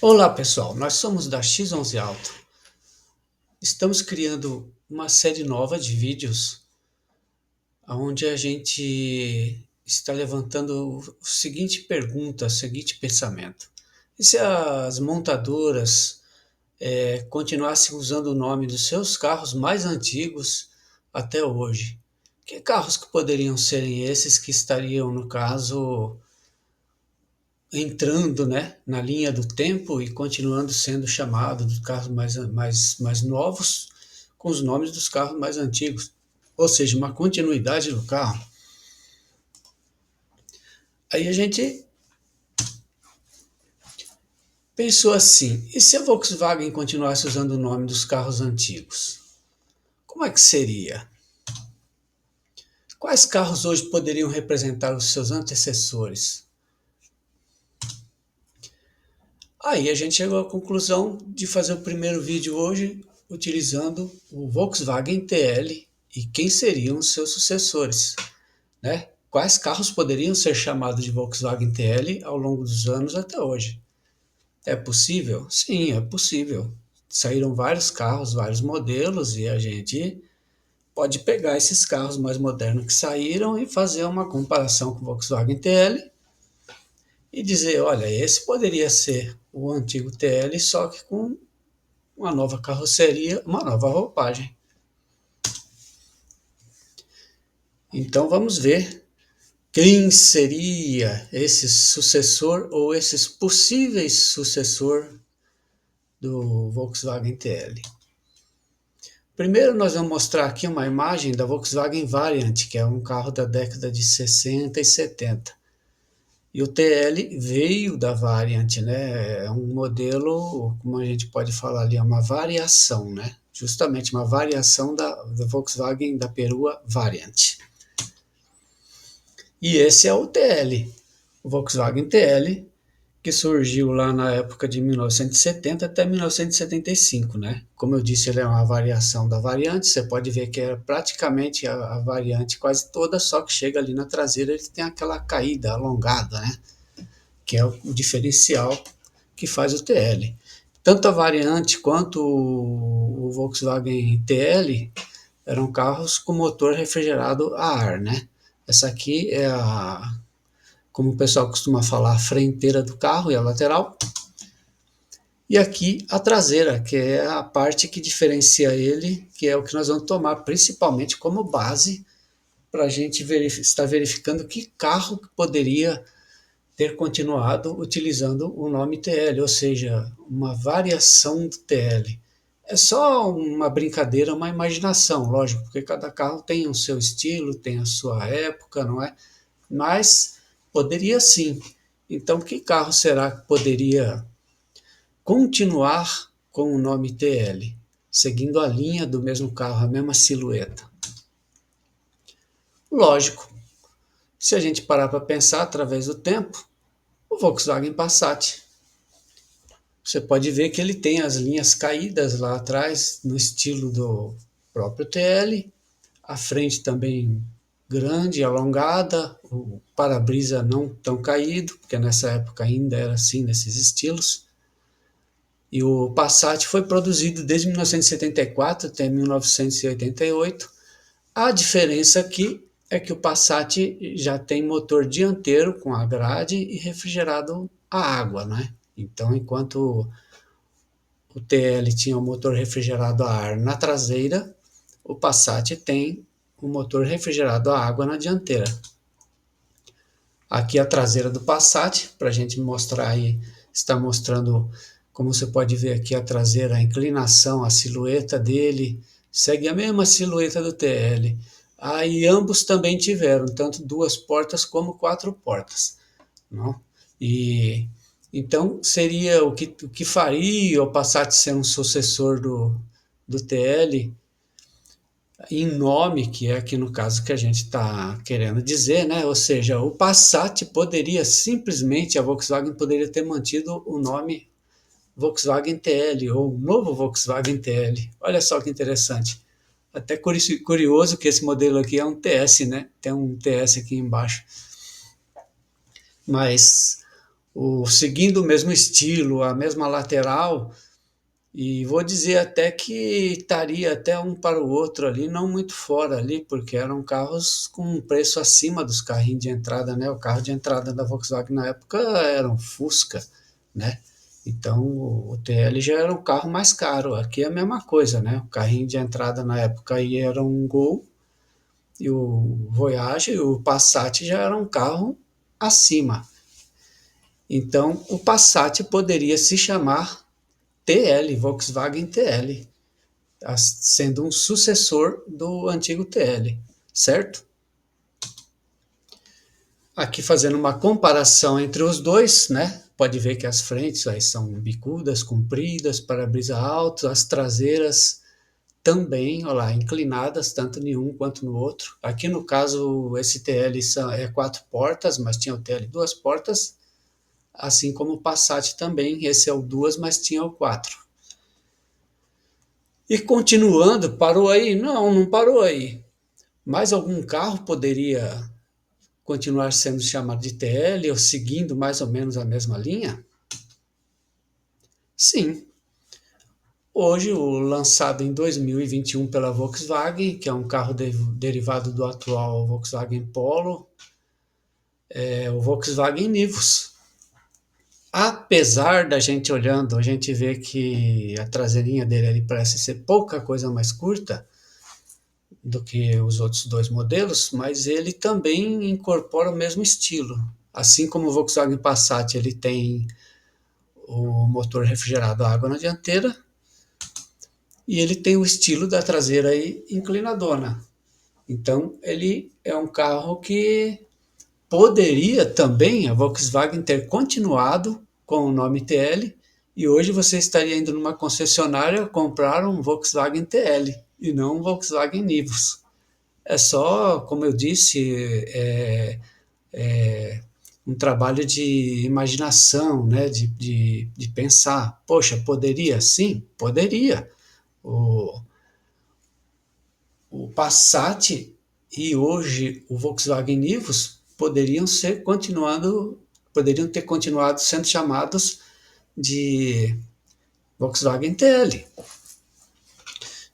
Olá pessoal, nós somos da X11 Auto. Estamos criando uma série nova de vídeos onde a gente está levantando o seguinte pergunta, o seguinte pensamento. E se as montadoras continuassem usando o nome dos seus carros mais antigos até hoje? Que carros que poderiam serem esses que estariam, no caso, entrando, né, na linha do tempo e continuando sendo chamado dos carros mais novos com os nomes dos carros mais antigos, ou seja, uma continuidade do carro. Aí a gente pensou assim, e se a Volkswagen continuasse usando o nome dos carros antigos? Como é que seria? Quais carros hoje poderiam representar os seus antecessores? Aí a gente chegou à conclusão de fazer o primeiro vídeo hoje utilizando o Volkswagen TL e quem seriam os seus sucessores, né? Quais carros poderiam ser chamados de Volkswagen TL ao longo dos anos até hoje? É possível? Sim, é possível. Saíram vários carros, vários modelos e a gente pode pegar esses carros mais modernos que saíram e fazer uma comparação com o Volkswagen TL e dizer, olha, esse poderia ser o antigo TL, só que com uma nova carroceria, uma nova roupagem. Então vamos ver quem seria esse sucessor ou esses possíveis sucessor do Volkswagen TL. Primeiro nós vamos mostrar aqui uma imagem da Volkswagen Variant, que é um carro da década de 60 e 70. E o TL veio da Variant, né? É um modelo, como a gente pode falar ali, é uma variação, né? Justamente uma variação da Volkswagen da perua Variant. E esse é o TL, o Volkswagen TL, que surgiu lá na época de 1970 até 1975, né? Como eu disse, ele é uma variação da variante, você pode ver que é praticamente a variante quase toda, só que chega ali na traseira ele tem aquela caída alongada, né? Que é o diferencial que faz o TL. Tanto a variante quanto o Volkswagen TL eram carros com motor refrigerado a ar, né? Essa aqui é a, como o pessoal costuma falar, a frenteira do carro e a lateral. E aqui a traseira, que é a parte que diferencia ele, que é o que nós vamos tomar principalmente como base para a gente estar verificando que carro poderia ter continuado utilizando o nome TL, ou seja, uma variação do TL. É só uma brincadeira, uma imaginação, lógico, porque cada carro tem o seu estilo, tem a sua época, não é? Mas poderia sim. Então, que carro será que poderia continuar com o nome TL, seguindo a linha do mesmo carro, a mesma silhueta? Lógico, se a gente parar para pensar através do tempo, o Volkswagen Passat. Você pode ver que ele tem as linhas caídas lá atrás, no estilo do próprio TL, a frente também grande, alongada, o para-brisa não tão caído, porque nessa época ainda era assim, nesses estilos. E o Passat foi produzido desde 1974 até 1988. A diferença aqui é que o Passat já tem motor dianteiro com a grade e refrigerado a água, né? Então, enquanto o TL tinha o motor refrigerado a ar na traseira, o Passat tem o motor refrigerado a água na dianteira. Aqui a traseira do Passat, para a gente mostrar aí, está mostrando, como você pode ver aqui a traseira, a inclinação, a silhueta dele, segue a mesma silhueta do TL. Aí ambos também tiveram, tanto duas portas como quatro portas. Não? E então seria o que faria o Passat ser um sucessor do TL em nome, que é aqui no caso que a gente está querendo dizer, né? Ou seja, o Passat poderia simplesmente, a Volkswagen poderia ter mantido o nome Volkswagen TL ou novo Volkswagen TL. Olha só que interessante. Até curioso que esse modelo aqui é um TS, né? Tem um TS aqui embaixo. Mas seguindo o mesmo estilo, a mesma lateral, e vou dizer até que estaria até um para o outro ali, não muito fora ali, porque eram carros com um preço acima dos carrinhos de entrada, né? O carro de entrada da Volkswagen na época era um Fusca, né? Então o TL já era um carro mais caro. Aqui é a mesma coisa, né? O carrinho de entrada na época aí era um Gol, e o Voyage e o Passat já era um carro acima. Então o Passat poderia se chamar TL, Volkswagen TL, sendo um sucessor do antigo TL, certo? Aqui fazendo uma comparação entre os dois, né? Pode ver que as frentes aí são bicudas, compridas, para-brisa alto, as traseiras também, olha lá, inclinadas, tanto em um quanto no outro. Aqui no caso, esse TL é 4 portas, mas tinha o TL 2 portas, assim como o Passat também, esse é o 2, mas tinha o 4. E continuando, parou aí? Não, não parou aí. Mais algum carro poderia continuar sendo chamado de TL ou seguindo mais ou menos a mesma linha? Sim. Hoje, o lançado em 2021 pela Volkswagen, que é um carro derivado do atual Volkswagen Polo, é o Volkswagen Nivus. Apesar da gente olhando, a gente vê que a traseirinha dele ali parece ser pouca coisa mais curta do que os outros dois modelos, mas ele também incorpora o mesmo estilo. Assim como o Volkswagen Passat, ele tem o motor refrigerado a água na dianteira e ele tem o estilo da traseira aí inclinadona. Então ele é um carro que poderia também a Volkswagen ter continuado com o nome TL, e hoje você estaria indo numa concessionária comprar um Volkswagen TL e não um Volkswagen Nivus. É só, como eu disse, é um trabalho de imaginação, né? De pensar, poxa, poderia? Sim, poderia. O, o Passat e hoje o Volkswagen Nivus poderiam ter continuado sendo chamados de Volkswagen TL.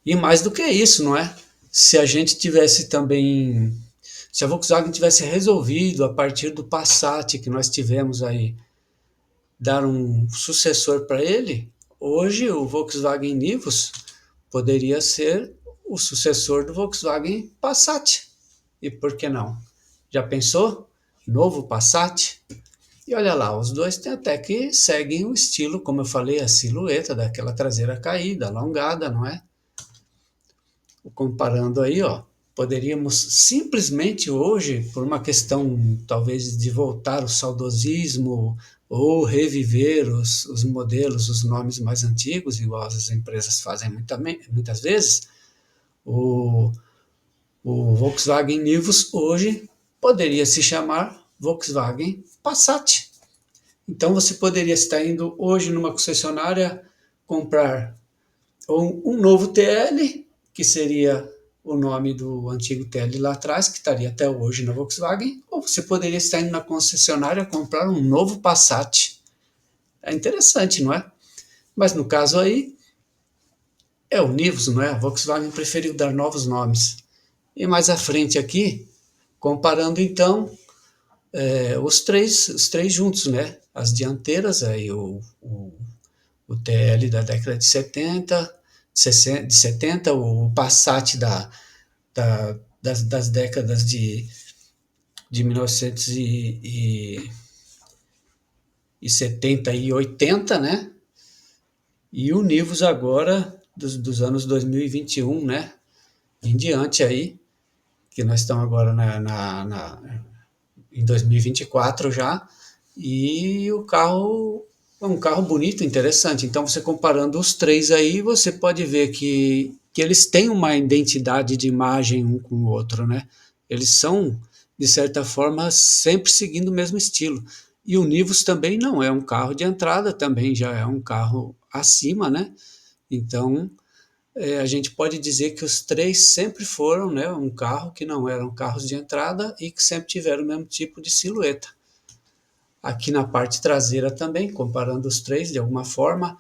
E mais do que isso, não é? Se a gente tivesse também, se a Volkswagen tivesse resolvido a partir do Passat que nós tivemos aí dar um sucessor para ele, hoje o Volkswagen Nivus poderia ser o sucessor do Volkswagen Passat. E por que não? Já pensou? Novo Passat? E olha lá, os dois tem até que seguem o estilo, como eu falei, a silhueta daquela traseira caída, alongada, não é? Comparando aí, ó, poderíamos simplesmente hoje, por uma questão talvez de voltar ao saudosismo ou reviver os modelos, os nomes mais antigos, igual as empresas fazem muitas vezes, o, o Volkswagen Nivus hoje poderia se chamar Volkswagen Passat. Então você poderia estar indo hoje numa concessionária comprar um novo TL, que seria o nome do antigo TL lá atrás, que estaria até hoje na Volkswagen, ou você poderia estar indo na concessionária comprar um novo Passat. É interessante, não é? Mas no caso aí, é o Nivus, não é? A Volkswagen preferiu dar novos nomes. E mais à frente aqui, comparando então os três juntos, né? As dianteiras, aí o TL da década de 70, o Passat das décadas de 1970 e 80, né? E o Nivus agora dos anos 2021, né? Em diante aí, que nós estamos agora em 2024 já, e o carro é um carro bonito, interessante. Então, você comparando os três aí, você pode ver que eles têm uma identidade de imagem um com o outro, né? Eles são, de certa forma, sempre seguindo o mesmo estilo. E o Nivus também não é um carro de entrada, também já é um carro acima, né? Então, a gente pode dizer que os três sempre foram, né, um carro que não eram carros de entrada e que sempre tiveram o mesmo tipo de silhueta. aqui na parte traseira também, comparando os três de alguma forma.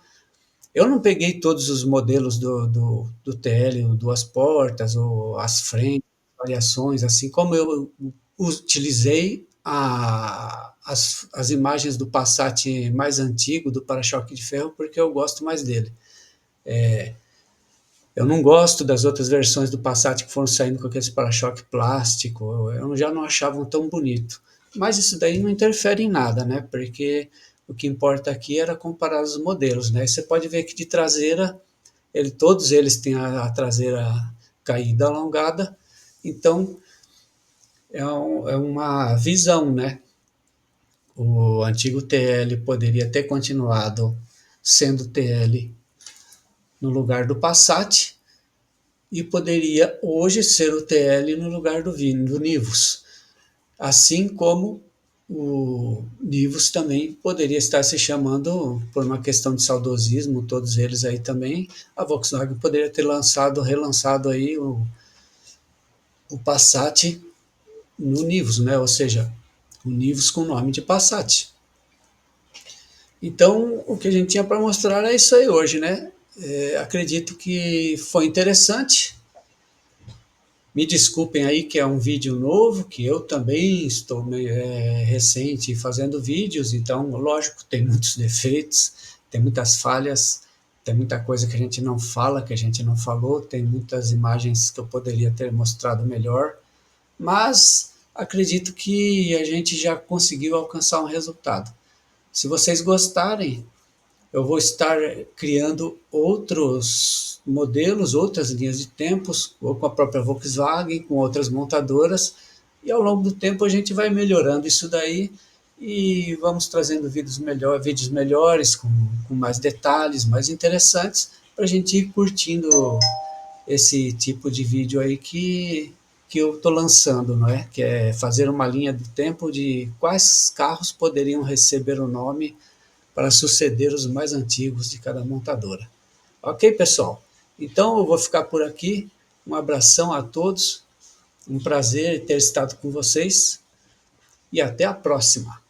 Eu não peguei todos os modelos do TL, o duas portas, ou as frentes, variações, assim como eu utilizei as imagens do Passat mais antigo, do para-choque de ferro, porque eu gosto mais dele. Eu não gosto das outras versões do Passat que foram saindo com aqueles para-choque plástico, eu já não achava tão bonito. Mas isso daí não interfere em nada, né? Porque o que importa aqui era comparar os modelos, né? Você pode ver que de traseira, todos eles têm a traseira caída, alongada, então é uma visão, né? O antigo TL poderia ter continuado sendo TL no lugar do Passat, e poderia hoje ser o TL no lugar do Nivus. Assim como o Nivus também poderia estar se chamando, por uma questão de saudosismo, todos eles aí também, a Volkswagen poderia ter relançado aí o Passat no Nivus, né? Ou seja, o Nivus com o nome de Passat. Então, o que a gente tinha para mostrar é isso aí hoje, né? Acredito que foi interessante. Me desculpem aí que é um vídeo novo, que eu também estou recente fazendo vídeos, então, lógico, tem muitos defeitos, tem muitas falhas, tem muita coisa que a gente não fala, que a gente não falou, tem muitas imagens que eu poderia ter mostrado melhor, mas acredito que a gente já conseguiu alcançar um resultado. Se vocês gostarem, eu vou estar criando outros modelos, outras linhas de tempos, ou com a própria Volkswagen, com outras montadoras, e ao longo do tempo a gente vai melhorando isso daí e vamos trazendo vídeos melhores, com mais detalhes, mais interessantes, para a gente ir curtindo esse tipo de vídeo aí que eu estou lançando, não é? Que é fazer uma linha do tempo de quais carros poderiam receber o nome para suceder os mais antigos de cada montadora. Ok, pessoal? Então eu vou ficar por aqui. Um abração a todos, um prazer ter estado com vocês e até a próxima.